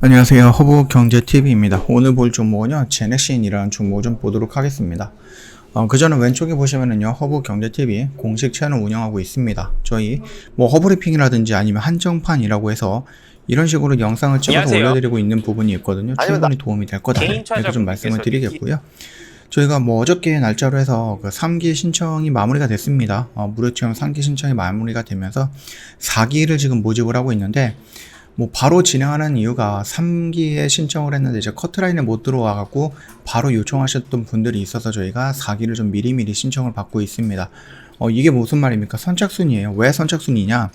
안녕하세요. 허브경제TV입니다. 오늘 볼 종목은요, 제넥신이라는 종목을 좀 보도록 하겠습니다. 그 전에 왼쪽에 보시면은요, 허브경제TV 공식 채널 운영하고 있습니다. 저희 허브리핑이라든지 아니면 한정판이라고 해서 이런 식으로 영상을 찍어서 안녕하세요. 올려드리고 있는 부분이 있거든요. 충분히 도움이 될 거다. 이렇게 좀 말씀을 드리겠고요. 저희가 어저께 날짜로 해서 그 3기 신청이 마무리가 됐습니다. 무료 체험 3기 신청이 마무리가 되면서 4기를 지금 모집을 하고 있는데, 바로 진행하는 이유가 3기에 신청을 했는데 이제 커트라인에 못 들어와갖고 바로 요청하셨던 분들이 있어서 저희가 4기를 좀 미리미리 신청을 받고 있습니다. 이게 무슨 말입니까? 선착순이에요. 왜 선착순이냐?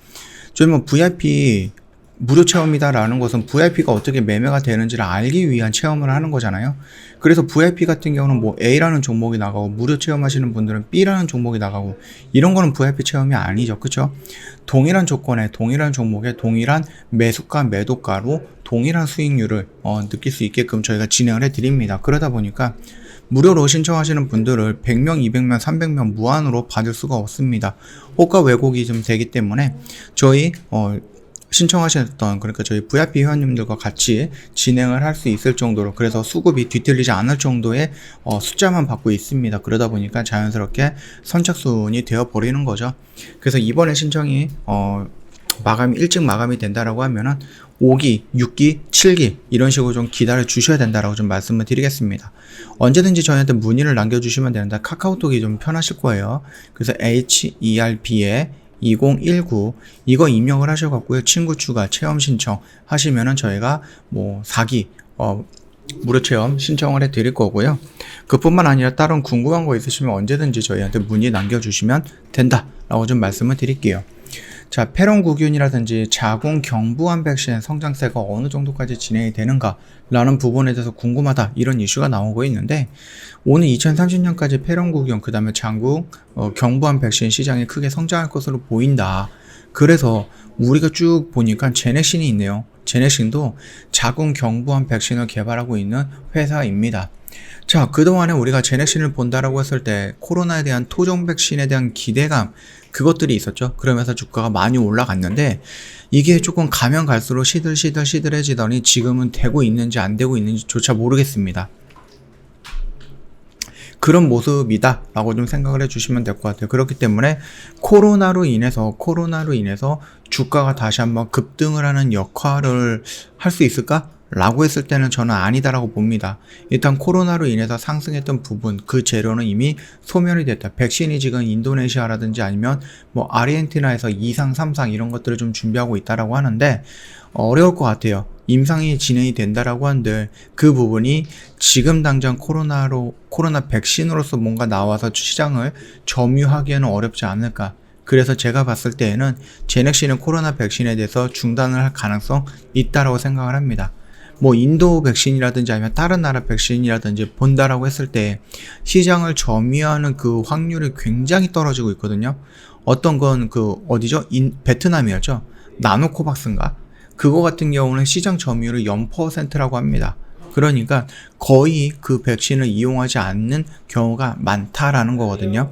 저희 VIP 무료 체험이다라는 것은 VIP가 어떻게 매매가 되는지를 알기 위한 체험을 하는 거잖아요. 그래서 VIP 같은 경우는 A라는 종목이 나가고 무료 체험하시는 분들은 B라는 종목이 나가고 이런 거는 VIP 체험이 아니죠. 그쵸? 동일한 조건에 동일한 종목에 동일한 매수가 매도가로 동일한 수익률을 느낄 수 있게끔 저희가 진행을 해 드립니다. 그러다 보니까 무료로 신청하시는 분들을 100명, 200명, 300명 무한으로 받을 수가 없습니다. 호가 왜곡이 좀 되기 때문에 저희 신청하셨던, 그러니까 저희 VIP 회원님들과 같이 진행을 할 수 있을 정도로, 그래서 수급이 뒤틀리지 않을 정도의 숫자만 받고 있습니다. 그러다 보니까 자연스럽게 선착순이 되어 버리는 거죠. 그래서 이번에 신청이 일찍 마감이 된다라고 하면은 5기, 6기, 7기 이런 식으로 좀 기다려 주셔야 된다라고 좀 말씀을 드리겠습니다. 언제든지 저희한테 문의를 남겨주시면 되는데 카카오톡이 좀 편하실 거예요. 그래서 HERB에 2019 이거 입력을 하셔갖고요, 친구 추가 체험 신청 하시면은 저희가 4기 무료 체험 신청을 해 드릴 거고요. 그뿐만 아니라 다른 궁금한 거 있으시면 언제든지 저희한테 문의 남겨주시면 된다라고 좀 말씀을 드릴게요. 자, 페론구균이라든지 자궁 경부암 백신 성장세가 어느 정도까지 진행이 되는가 라는 부분에 대해서 궁금하다, 이런 이슈가 나오고 있는데, 오늘 2030년까지 페론구균 그 다음에 자궁 경부암 백신 시장이 크게 성장할 것으로 보인다. 그래서 우리가 쭉 보니까 제넥신이 있네요. 제넥신도 자궁 경부암 백신을 개발하고 있는 회사입니다. 자, 그동안에 우리가 제넥신을 본다라고 했을 때 코로나에 대한 토종 백신에 대한 기대감, 그것들이 있었죠. 그러면서 주가가 많이 올라갔는데 이게 조금 가면 갈수록 시들시들해지더니 지금은 되고 있는지 안 되고 있는지조차 모르겠습니다. 그런 모습이다 라고 좀 생각을 해주시면 될 것 같아요. 그렇기 때문에 코로나로 인해서 주가가 다시 한번 급등을 하는 역할을 할 수 있을까? 라고 했을 때는 저는 아니다라고 봅니다. 일단 코로나로 인해서 상승했던 부분, 그 재료는 이미 소멸이 됐다. 백신이 지금 인도네시아라든지 아니면 아르헨티나에서 2상, 3상 이런 것들을 좀 준비하고 있다라고 하는데 어려울 것 같아요. 임상이 진행이 된다라고 하는데 그 부분이 지금 당장 코로나 백신으로서 뭔가 나와서 시장을 점유하기에는 어렵지 않을까. 그래서 제가 봤을 때에는 제넥신은 코로나 백신에 대해서 중단을 할 가능성 있다라고 생각을 합니다. 인도 백신이라든지 아니면 다른 나라 백신이라든지 본다라고 했을 때 시장을 점유하는 그 확률이 굉장히 떨어지고 있거든요. 어떤 건 베트남이었죠. 나노코박스인가? 그거 같은 경우는 시장 점유율이 0%라고 합니다. 그러니까 거의 그 백신을 이용하지 않는 경우가 많다라는 거거든요.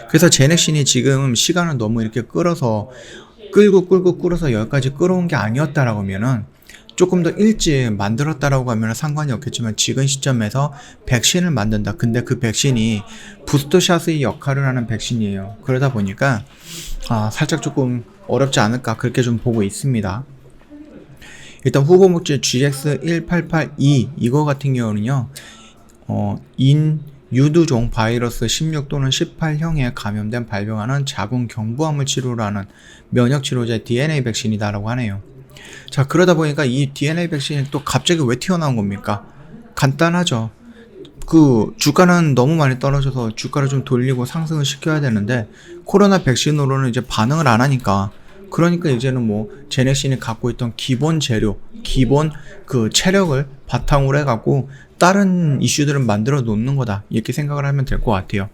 그래서 제넥신이 지금 시간을 너무 이렇게 끌어서 여기까지 끌어온 게 아니었다라고 하면은, 조금 더 일찍 만들었다라고 하면 상관이 없겠지만 지금 시점에서 백신을 만든다. 근데 그 백신이 부스터샷의 역할을 하는 백신이에요. 그러다 보니까 살짝 조금 어렵지 않을까, 그렇게 좀 보고 있습니다. 일단 후보 목질 GX1882 이거 같은 경우는요, 유두종 바이러스 16 또는 18형에 감염된 발병하는 자궁 경부암을 치료로 하는 면역 치료제 DNA 백신이다라고 하네요. 자, 그러다 보니까 이 DNA 백신이 또 갑자기 왜 튀어나온 겁니까? 간단하죠. 그 주가는 너무 많이 떨어져서 주가를 좀 돌리고 상승을 시켜야 되는데 코로나 백신으로는 이제 반응을 안 하니까, 그러니까 이제는 제넥신이 갖고 있던 기본 재료, 기본 그 체력을 바탕으로 해갖고 다른 이슈들을 만들어 놓는 거다, 이렇게 생각을 하면 될 것 같아요.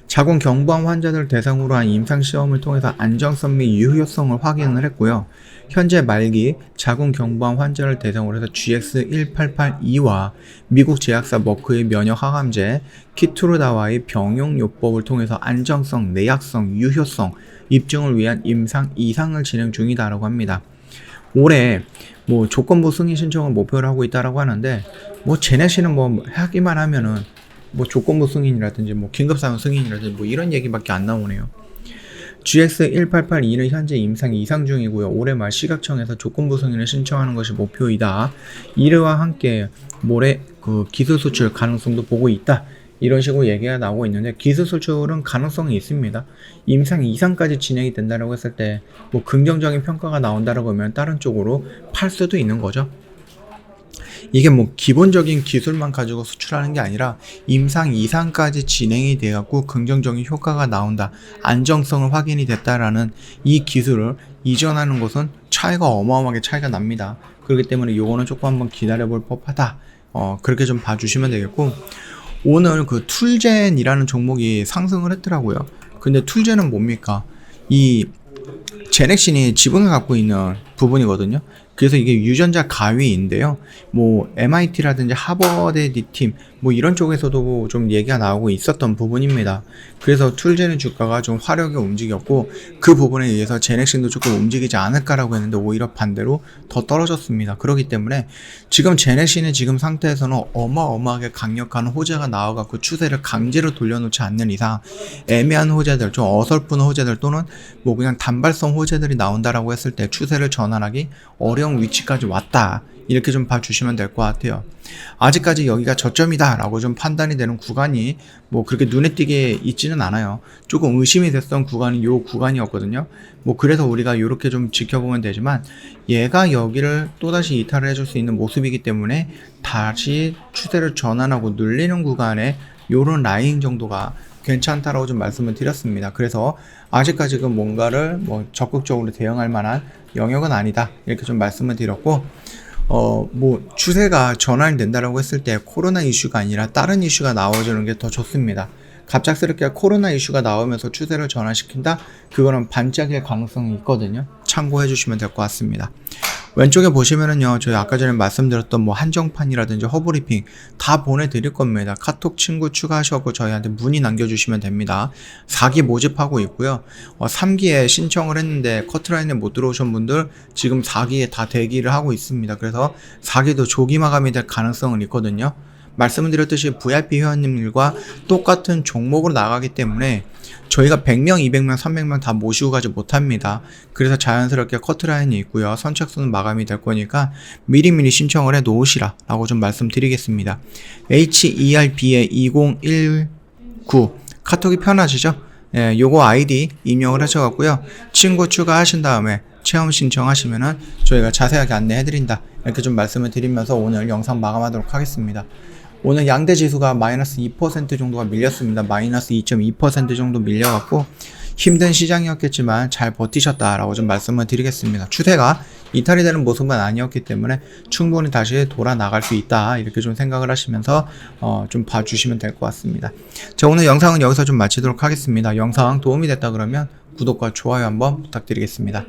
자궁 경부암 환자들 대상으로 한 임상시험을 통해서 안정성 및 유효성을 확인을 했고요. 현재 말기 자궁 경부암 환자를 대상으로 해서 GX1882와 미국 제약사 머크의 면역 항암제 키트루다와의 병용요법을 통해서 안정성, 내약성, 유효성 입증을 위한 임상 2상을 진행 중이다라고 합니다. 올해 뭐 조건부 승인 신청을 목표로 하고 있다라고 하는데, 뭐 제네시는 뭐 하기만 하면은 뭐 조건부 승인이라든지 뭐 긴급사용 승인이라든지 뭐 이런 얘기밖에 안 나오네요. GX1882는 현재 임상 이상 중이고요. 올해 말 시각청에서 조건부 승인을 신청하는 것이 목표이다. 이르와 함께 모레 그 기술 수출 가능성도 보고 있다. 이런 식으로 얘기가 나오고 있는데, 기술 수출은 가능성이 있습니다. 임상 이상까지 진행이 된다고 했을 때 뭐 긍정적인 평가가 나온다라고 하면 다른 쪽으로 팔 수도 있는 거죠. 이게 뭐 기본적인 기술만 가지고 수출하는 게 아니라 임상 이상까지 진행이 되었고 긍정적인 효과가 나온다, 안정성을 확인이 됐다라는 이 기술을 이전하는 것은 차이가 어마어마하게 차이가 납니다. 그렇기 때문에 요거는 조금 한번 기다려볼 법하다. 그렇게 좀 봐주시면 되겠고, 오늘 그 툴젠이라는 종목이 상승을 했더라고요. 근데 툴젠은 뭡니까? 이 제넥신이 지분을 갖고 있는 부분이거든요. 그래서 이게 유전자 가위인데요. 뭐 MIT라든지 하버드 팀 뭐 이런 쪽에서도 좀 얘기가 나오고 있었던 부분입니다. 그래서 툴젠의 주가가 좀 화려하게 움직였고, 그 부분에 의해서 제넥신도 조금 움직이지 않을까라고 했는데 오히려 반대로 더 떨어졌습니다. 그렇기 때문에 지금 제넥신의 지금 상태에서는 어마어마하게 강력한 호재가 나와갖고 추세를 강제로 돌려놓지 않는 이상, 애매한 호재들, 좀 어설픈 호재들 또는 뭐 그냥 단발성 호재들이 나온다라고 했을 때 추세를 전환하기 어려운 위치까지 왔다. 이렇게 좀 봐주시면 될 것 같아요. 아직까지 여기가 저점이다 라고 좀 판단이 되는 구간이 뭐 그렇게 눈에 띄게 있지는 않아요. 조금 의심이 됐던 구간이 요 구간이었거든요. 뭐 그래서 우리가 이렇게 좀 지켜보면 되지만, 얘가 여기를 또다시 이탈을 해줄 수 있는 모습이기 때문에 다시 추세를 전환하고 눌리는 구간에 요런 라인 정도가 괜찮다라고 좀 말씀을 드렸습니다. 그래서 아직까지 그 뭔가를 뭐 적극적으로 대응할 만한 영역은 아니다, 이렇게 좀 말씀을 드렸고, 뭐 추세가 전환이 된다라고 했을 때 코로나 이슈가 아니라 다른 이슈가 나와주는 게 더 좋습니다. 갑작스럽게 코로나 이슈가 나오면서 추세를 전환시킨다? 그거는 반짝일 가능성이 있거든요. 참고해 주시면 될 것 같습니다. 왼쪽에 보시면은요, 저희 아까 전에 말씀드렸던 뭐 한정판이라든지 허브리핑 다 보내드릴 겁니다. 카톡 친구 추가하셔서 저희한테 문의 남겨주시면 됩니다. 4기 모집하고 있고요. 3기에 신청을 했는데 커트라인에 못 들어오신 분들 지금 4기에 다 대기를 하고 있습니다. 그래서 4기도 조기 마감이 될 가능성은 있거든요. 말씀을 드렸듯이 VIP 회원님들과 똑같은 종목으로 나가기 때문에 저희가 100명, 200명, 300명 다 모시고 가지 못합니다. 그래서 자연스럽게 커트라인이 있고요. 선착순은 마감이 될 거니까 미리미리 신청을 해 놓으시라 라고 좀 말씀드리겠습니다. HERB의 2019 카톡이 편하시죠? 예, 요거 아이디 입력을 하셔갖고요. 친구 추가하신 다음에 체험 신청하시면은 저희가 자세하게 안내해드린다, 이렇게 좀 말씀을 드리면서 오늘 영상 마감하도록 하겠습니다. 오늘 양대 지수가 마이너스 2% 정도가 밀렸습니다. 마이너스 2.2% 정도 밀려갖고 힘든 시장이었겠지만 잘 버티셨다라고 좀 말씀을 드리겠습니다. 추세가 이탈이 되는 모습은 아니었기 때문에 충분히 다시 돌아 나갈 수 있다, 이렇게 좀 생각을 하시면서 좀 봐주시면 될 것 같습니다. 자, 오늘 영상은 여기서 좀 마치도록 하겠습니다. 영상 도움이 됐다 그러면 구독과 좋아요 한번 부탁드리겠습니다.